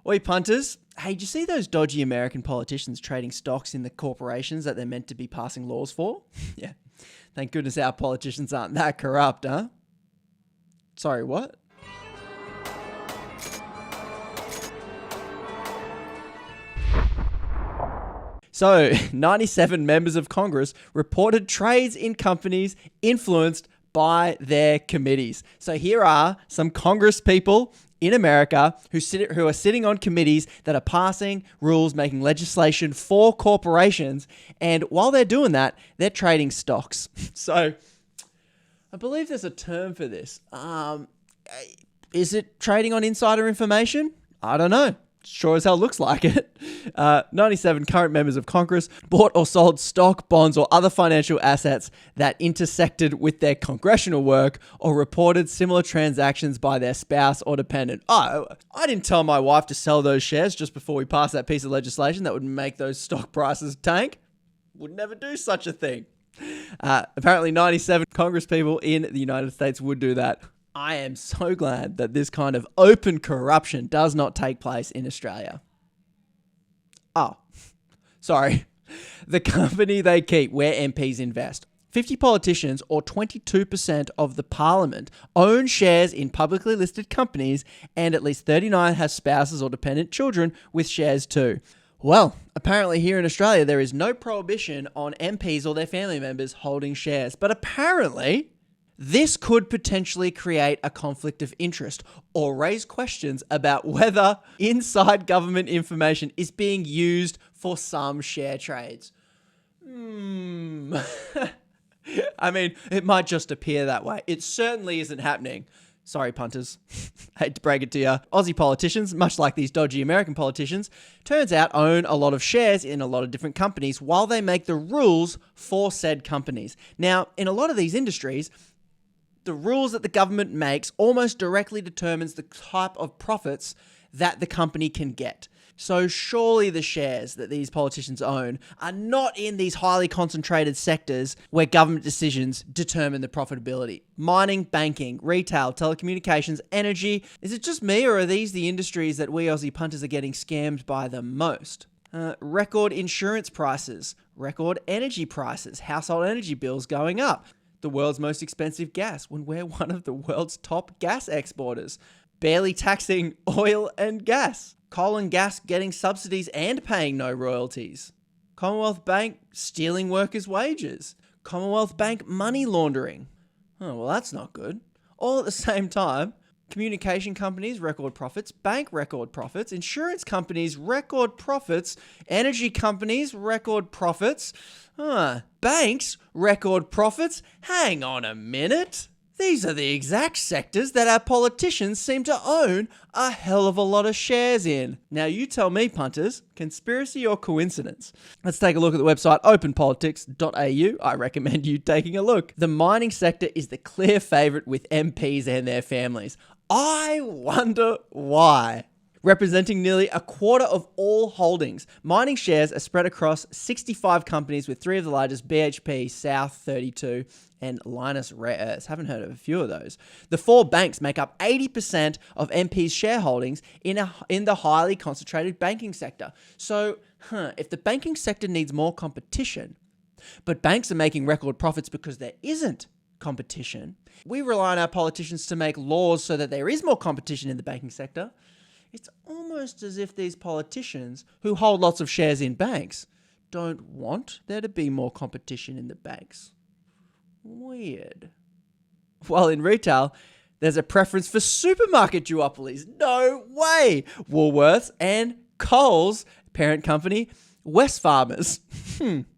Oi, punters. Hey, did you see those dodgy American politicians trading stocks in the corporations that they're meant to be passing laws for? Yeah. Thank goodness our politicians aren't that corrupt, huh? Sorry, what? So, 97 members of Congress reported trades in companies influenced by their committees. So here are some Congress people in America who are sitting on committees that are passing rules, making legislation for corporations. And while they're doing that, they're trading stocks. So I believe there's a term for this. Is it trading on insider information? I don't know. Sure as hell looks like it. 97 current members of Congress bought or sold stock, bonds, or other financial assets that intersected with their congressional work or reported similar transactions by their spouse or dependent. Oh, I didn't tell my wife to sell those shares just before we passed that piece of legislation that would make those stock prices tank. Would never do such a thing. Apparently 97 Congress people in the United States would do that. I am so glad that this kind of open corruption does not take place in Australia. Oh, sorry. The company they keep, where MPs invest. 50 politicians, or 22% of the parliament, own shares in publicly listed companies, and at least 39 have spouses or dependent children with shares too. Well, apparently here in Australia, there is no prohibition on MPs or their family members holding shares. But apparently, this could potentially create a conflict of interest or raise questions about whether inside government information is being used for some share trades. I mean, it might just appear that way. It certainly isn't happening. Sorry, punters. Hate to break it to you. Aussie politicians, much like these dodgy American politicians, turns out own a lot of shares in a lot of different companies while they make the rules for said companies. Now, in a lot of these industries, the rules that the government makes almost directly determines the type of profits that the company can get. So surely the shares that these politicians own are not in these highly concentrated sectors where government decisions determine the profitability. Mining, banking, retail, telecommunications, energy. Is it just me, or are these the industries that we Aussie punters are getting scammed by the most? Record insurance prices, record energy prices, household energy bills going up. The world's most expensive gas when we're one of the world's top gas exporters. Barely taxing oil and gas. Coal and gas getting subsidies and paying no royalties. Commonwealth Bank stealing workers' wages. Commonwealth Bank money laundering. Oh, well, that's not good. All at the same time, communication companies record profits, bank record profits, insurance companies record profits, energy companies record profits, banks record profits. Hang on a minute. These are the exact sectors that our politicians seem to own a hell of a lot of shares in. Now you tell me, punters, conspiracy or coincidence? Let's take a look at the website openpolitics.au. I recommend you taking a look. The mining sector is the clear favourite with MPs and their families. I wonder why. Representing nearly a quarter of all holdings, mining shares are spread across 65 companies with three of the largest: BHP, South 32, and Lynas Rare Earths. Haven't heard of a few of those. The four banks make up 80% of MP's shareholdings in the highly concentrated banking sector. So, if the banking sector needs more competition, but banks are making record profits because there isn't competition, we rely on our politicians to make laws so that there is more competition in the banking sector. It's almost as if these politicians who hold lots of shares in banks don't want there to be more competition in the banks. Weird. While in retail, there's a preference for supermarket duopolies. No way! Woolworths and Coles, parent company, Wesfarmers.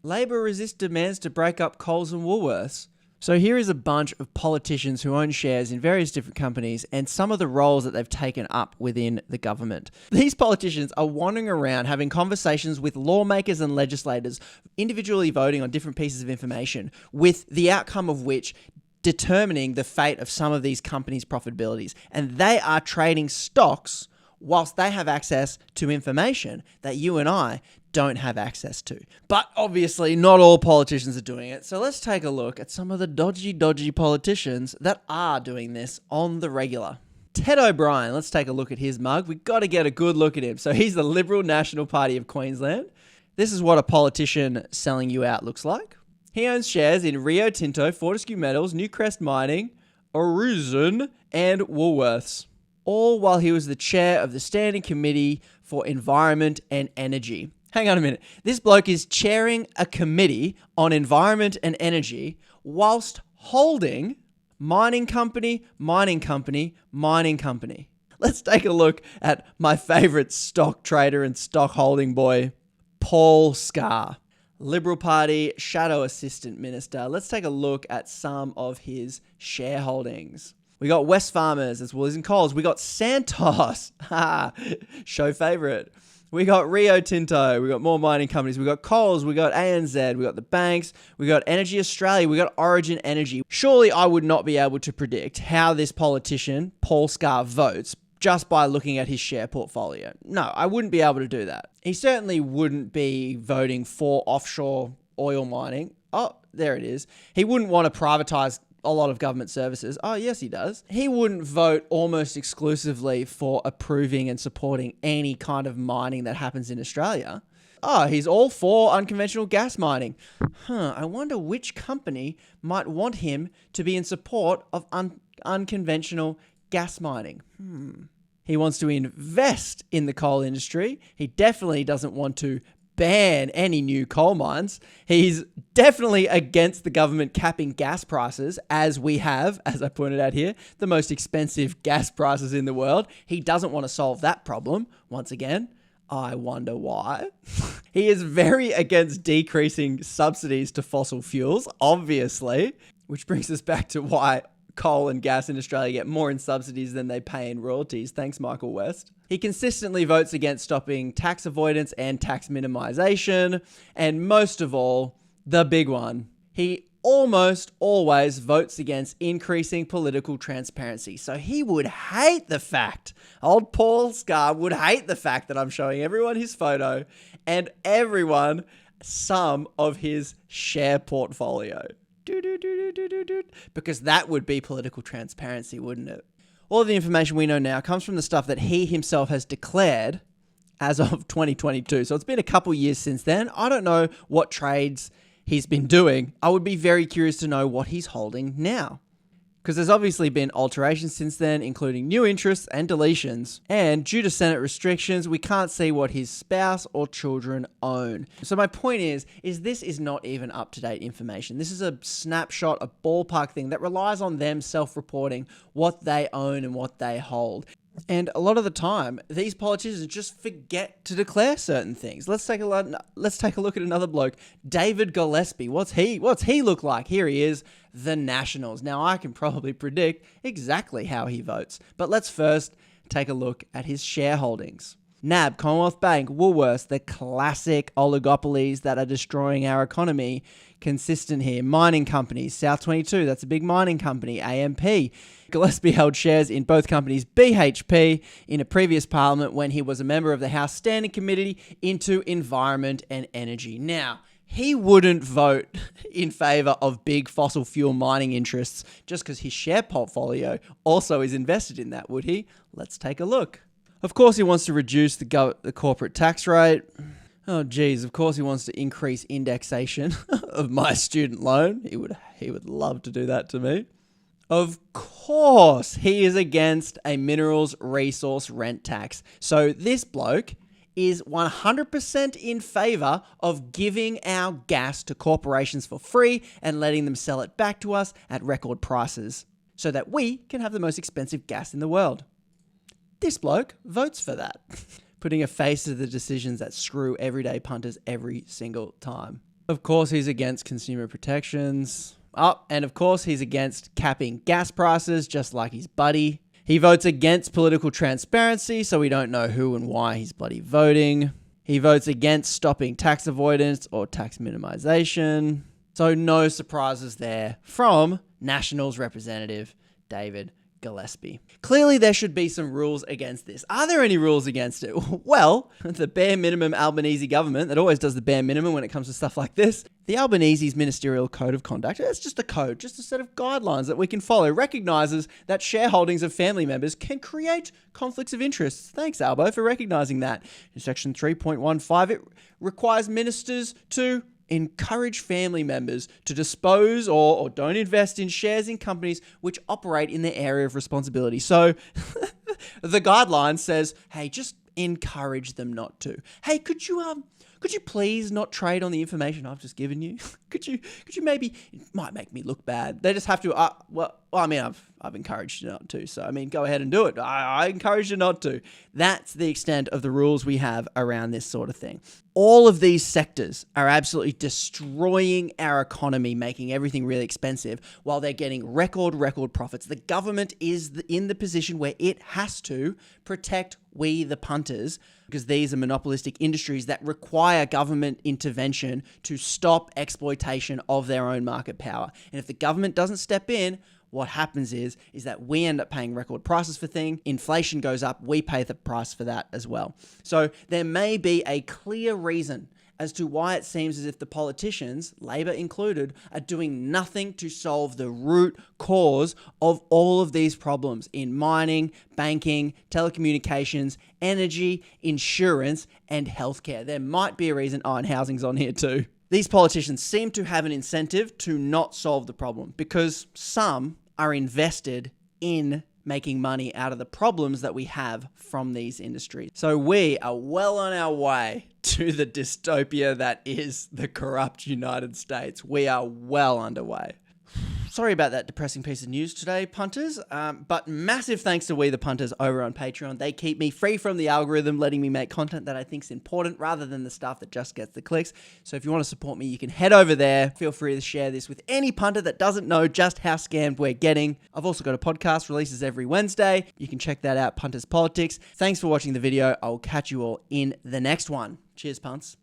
Labor resists demands to break up Coles and Woolworths. So here is a bunch of politicians who own shares in various different companies and some of the roles that they've taken up within the government. These politicians are wandering around having conversations with lawmakers and legislators, individually voting on different pieces of information, with the outcome of which determining the fate of some of these companies' profitabilities. And they are trading stocks whilst they have access to information that you and I don't have access to. But obviously not all politicians are doing it. So let's take a look at some of the dodgy politicians that are doing this on the regular. Ted O'Brien, let's take a look at his mug. We've got to get a good look at him. So he's the Liberal National Party of Queensland. This is what a politician selling you out looks like. He owns shares in Rio Tinto, Fortescue Metals, Newcrest Mining, Aurizon, and Woolworths, all while he was the chair of the Standing Committee for Environment and Energy. Hang on a minute. This bloke is chairing a committee on environment and energy whilst holding mining company, mining company, mining company. Let's take a look at my favourite stock trader and stock holding boy, Paul Scar, Liberal Party Shadow Assistant Minister. Let's take a look at some of his shareholdings. We got Wesfarmers, as Woolies and Coles. We got Santos, show favourite. We got Rio Tinto. We got more mining companies. We got Coles. We got ANZ. We got the banks. We got Energy Australia. We got Origin Energy. Surely I would not be able to predict how this politician, Paul Scar, votes just by looking at his share portfolio. No, I wouldn't be able to do that. He certainly wouldn't be voting for offshore oil mining. Oh, there it is. He wouldn't want to privatise a lot of government services. Oh, yes, he does. He wouldn't vote almost exclusively for approving and supporting any kind of mining that happens in Australia. Oh, he's all for unconventional gas mining. I wonder which company might want him to be in support of unconventional gas mining. He wants to invest in the coal industry. He definitely doesn't want to ban any new coal mines. He's definitely against the government capping gas prices, as we have, as I pointed out here, the most expensive gas prices in the world. He doesn't want to solve that problem. Once again, I wonder why. He is very against decreasing subsidies to fossil fuels, obviously, which brings us back to why coal and gas in Australia get more in subsidies than they pay in royalties. Thanks, Michael West. He consistently votes against stopping tax avoidance and tax minimisation. And most of all, the big one, he almost always votes against increasing political transparency. So he would hate the fact, old Paul Scar would hate the fact that I'm showing everyone his photo and everyone some of his share portfolio. Because that would be political transparency, wouldn't it? All of the information we know now comes from the stuff that he himself has declared as of 2022. So it's been a couple years since then. I don't know what trades he's been doing. I would be very curious to know what he's holding now, because there's obviously been alterations since then, including new interests and deletions. And due to Senate restrictions, we can't see what his spouse or children own. So my point is this is not even up-to-date information. This is a snapshot, a ballpark thing that relies on them self-reporting what they own and what they hold. And a lot of the time, these politicians just forget to declare certain things. Let's take a look at another bloke, David Gillespie. What's he look like? Here he is, the Nationals. Now, I can probably predict exactly how he votes, but let's first take a look at his shareholdings. NAB, Commonwealth Bank, Woolworths, the classic oligopolies that are destroying our economy. Consistent here. Mining companies, South 22, that's a big mining company. AMP. Gillespie held shares in both companies. BHP in a previous parliament when he was a member of the House Standing Committee into Environment and Energy. Now, he wouldn't vote in favour of big fossil fuel mining interests just because his share portfolio also is invested in that, would he? Let's take a look. Of course, he wants to reduce the corporate tax rate. Oh, geez, of course he wants to increase indexation of my student loan. He would love to do that to me. Of course, he is against a minerals resource rent tax. So this bloke is 100% in favour of giving our gas to corporations for free and letting them sell it back to us at record prices so that we can have the most expensive gas in the world. This bloke votes for that, putting a face to the decisions that screw everyday punters every single time. Of course, he's against consumer protections. And of course, he's against capping gas prices, just like his buddy. He votes against political transparency, so we don't know who and why he's bloody voting. He votes against stopping tax avoidance or tax minimisation. So no surprises there from Nationals representative David Gillespie. Clearly, there should be some rules against this. Are there any rules against it? Well, the bare minimum Albanese government that always does the bare minimum when it comes to stuff like this. The Albanese's ministerial code of conduct, it's just a code, just a set of guidelines that we can follow, recognises that shareholdings of family members can create conflicts of interest. Thanks, Albo, for recognising that. In section 3.15, it requires ministers to encourage family members to dispose or don't invest in shares in companies which operate in their area of responsibility. So the guideline says, hey, just encourage them not to. Hey, could you please not trade on the information I've just given you? Could you maybe, it might make me look bad. They just have to, I've encouraged you not to. So, I mean, go ahead and do it. I encourage you not to. That's the extent of the rules we have around this sort of thing. All of these sectors are absolutely destroying our economy, making everything really expensive while they're getting record profits. The government is in the position where it has to protect we, the punters, because these are monopolistic industries that require government intervention to stop exploitation of their own market power. And if the government doesn't step in, what happens is that we end up paying record prices for things. Inflation goes up. We pay the price for that as well. So there may be a clear reason as to why it seems as if the politicians, Labor included, are doing nothing to solve the root cause of all of these problems in mining, banking, telecommunications, energy, insurance, and healthcare. There might be a reason, and housing's on here too. These politicians seem to have an incentive to not solve the problem because some are invested in making money out of the problems that we have from these industries. So we are well on our way to the dystopia that is the corrupt United States. We are well underway. Sorry about that depressing piece of news today, punters, but massive thanks to We the Punters over on Patreon. They keep me free from the algorithm, letting me make content that I think is important rather than the stuff that just gets the clicks. So if you want to support me, you can head over there. Feel free to share this with any punter that doesn't know just how scammed we're getting. I've also got a podcast, releases every Wednesday. You can check that out, Punters Politics. Thanks for watching the video. I'll catch you all in the next one. Cheers, punts.